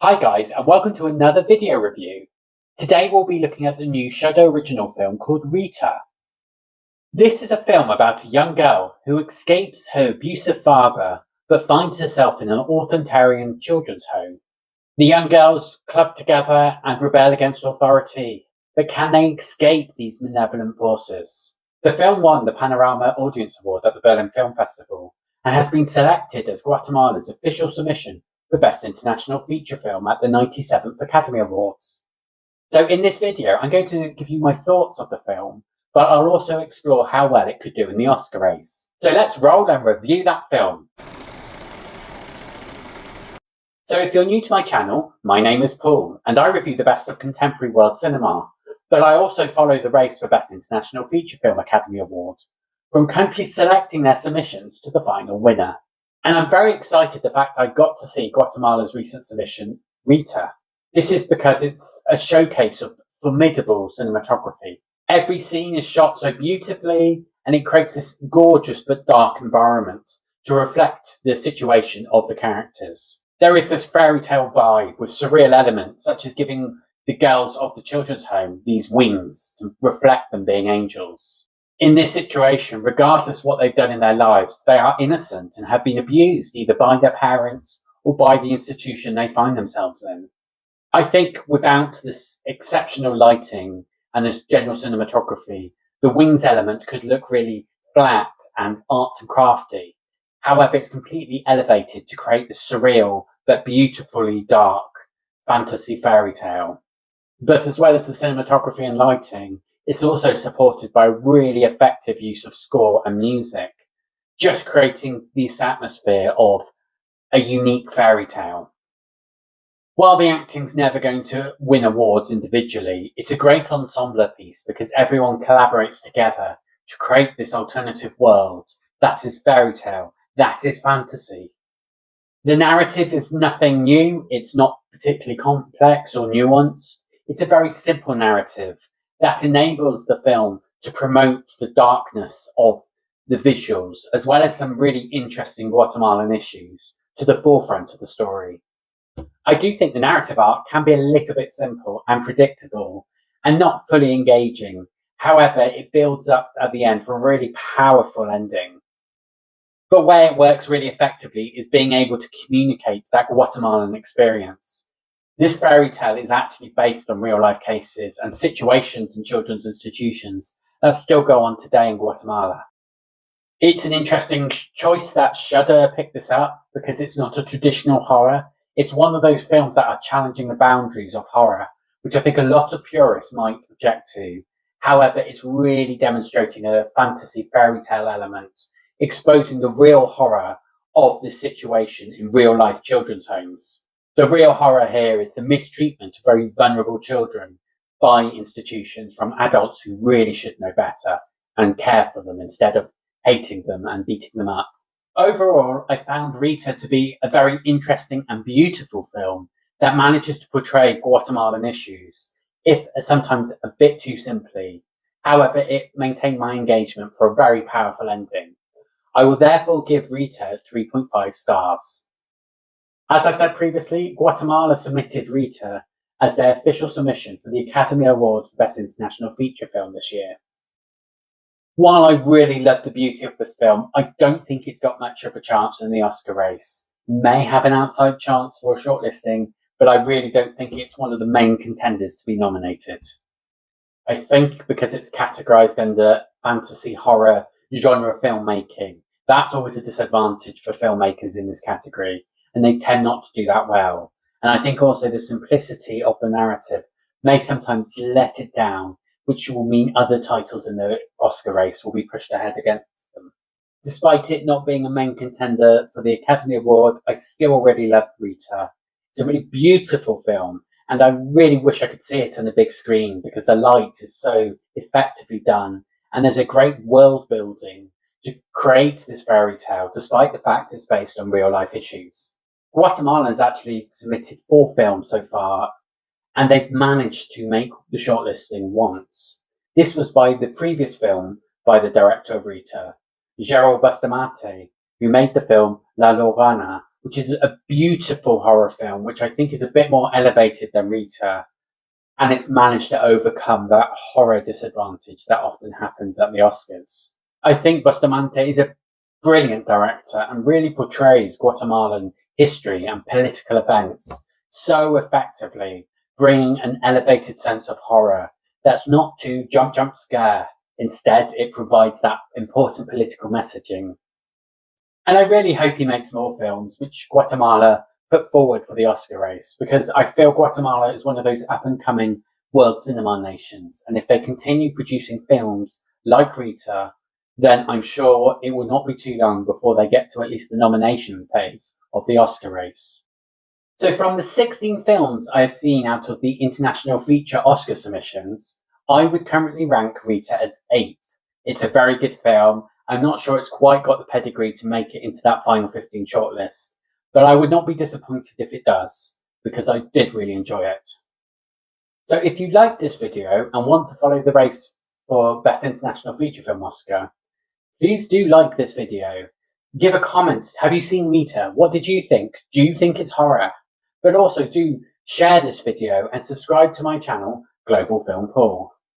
Hi guys, and welcome to another video review. Today we'll be looking at the new Shudder original film called Rita. This is a film about a young girl who escapes her abusive father but finds herself in an authoritarian children's home. The young girls club together and rebel against authority, but can they escape these malevolent forces? The film won the Panorama Audience Award at the Berlin Film Festival and has been selected as Guatemala's official submission for Best International Feature Film at the 97th Academy Awards. So in this video, I'm going to give you my thoughts of the film, but I'll also explore how well it could do in the Oscar race. So let's roll and review that film. So if you're new to my channel, my name is Paul, and I review the best of contemporary world cinema, but I also follow the race for Best International Feature Film Academy Award, from countries selecting their submissions to the final winner. And I'm very excited the fact I got to see Guatemala's recent submission, Rita. This is because it's a showcase of formidable cinematography. Every scene is shot so beautifully, and it creates this gorgeous but dark environment to reflect the situation of the characters. There is this fairy tale vibe with surreal elements, such as giving the girls of the children's home these wings to reflect them being angels. In this situation, regardless what they've done in their lives, they are innocent and have been abused either by their parents or by the institution they find themselves in. I think without this exceptional lighting and this general cinematography, the wings element could look really flat and arts and crafty. However, it's completely elevated to create this surreal but beautifully dark fantasy fairy tale. But as well as the cinematography and lighting, it's also supported by really effective use of score and music, just creating this atmosphere of a unique fairy tale. While the acting's never going to win awards individually, it's a great ensemble piece because everyone collaborates together to create this alternative world that is fairy tale, that is fantasy. The narrative is nothing new, it's not particularly complex or nuanced. It's a very simple narrative that enables the film to promote the darkness of the visuals, as well as some really interesting Guatemalan issues, to the forefront of the story. I do think the narrative arc can be a little bit simple and predictable and not fully engaging. However, it builds up at the end for a really powerful ending. But where it works really effectively is being able to communicate that Guatemalan experience. This fairy tale is actually based on real life cases and situations in children's institutions that still go on today in Guatemala. It's an interesting choice that Shudder picked this up because it's not a traditional horror. It's one of those films that are challenging the boundaries of horror, which I think a lot of purists might object to. However, it's really demonstrating a fantasy fairy tale element, exposing the real horror of the situation in real life children's homes. The real horror here is the mistreatment of very vulnerable children by institutions from adults who really should know better and care for them instead of hating them and beating them up. Overall, I found Rita to be a very interesting and beautiful film that manages to portray Guatemalan issues, if sometimes a bit too simply. However, it maintained my engagement for a very powerful ending. I will therefore give Rita 3.5 stars. As I said previously, Guatemala submitted Rita as their official submission for the Academy Award for Best International Feature Film this year. While I really love the beauty of this film, I don't think it's got much of a chance in the Oscar race. May have an outside chance for a shortlisting, but I really don't think it's one of the main contenders to be nominated. I think because it's categorised under fantasy horror genre filmmaking, that's always a disadvantage for filmmakers in this category, and they tend not to do that well. And I think also the simplicity of the narrative may sometimes let it down, which will mean other titles in the Oscar race will be pushed ahead against them. Despite it not being a main contender for the Academy Award, I still really love Rita. It's a really beautiful film, and I really wish I could see it on the big screen because the light is so effectively done, and there's a great world building to create this fairy tale, despite the fact it's based on real life issues. Guatemala has actually submitted 4 films so far, and they've managed to make the shortlisting once. This was by the previous film by the director of Rita, Gerald Bustamante, who made the film La Lorana which is a beautiful horror film, which I think is a bit more elevated than Rita. And it's managed to overcome that horror disadvantage that often happens at the Oscars. I think Bustamante is a brilliant director and really portrays Guatemalan history and political events so effectively, bringing an elevated sense of horror that's not too jump scare. Instead, it provides that important political messaging. And I really hope he makes more films which Guatemala put forward for the Oscar race, because I feel Guatemala is one of those up and coming world cinema nations. And if they continue producing films like Rita, then I'm sure it will not be too long before they get to at least the nomination phase of the Oscar race. So from the 16 films I have seen out of the International Feature Oscar submissions, I would currently rank Rita as 8th. It's a very good film. I'm not sure it's quite got the pedigree to make it into that final 15 shortlist, but I would not be disappointed if it does, because I did really enjoy it. So if you liked this video and want to follow the race for Best International Feature Film Oscar, please do like this video. Give a comment. Have you seen Rita? What did you think? Do you think it's horror? But also do share this video and subscribe to my channel, Global Film Pool.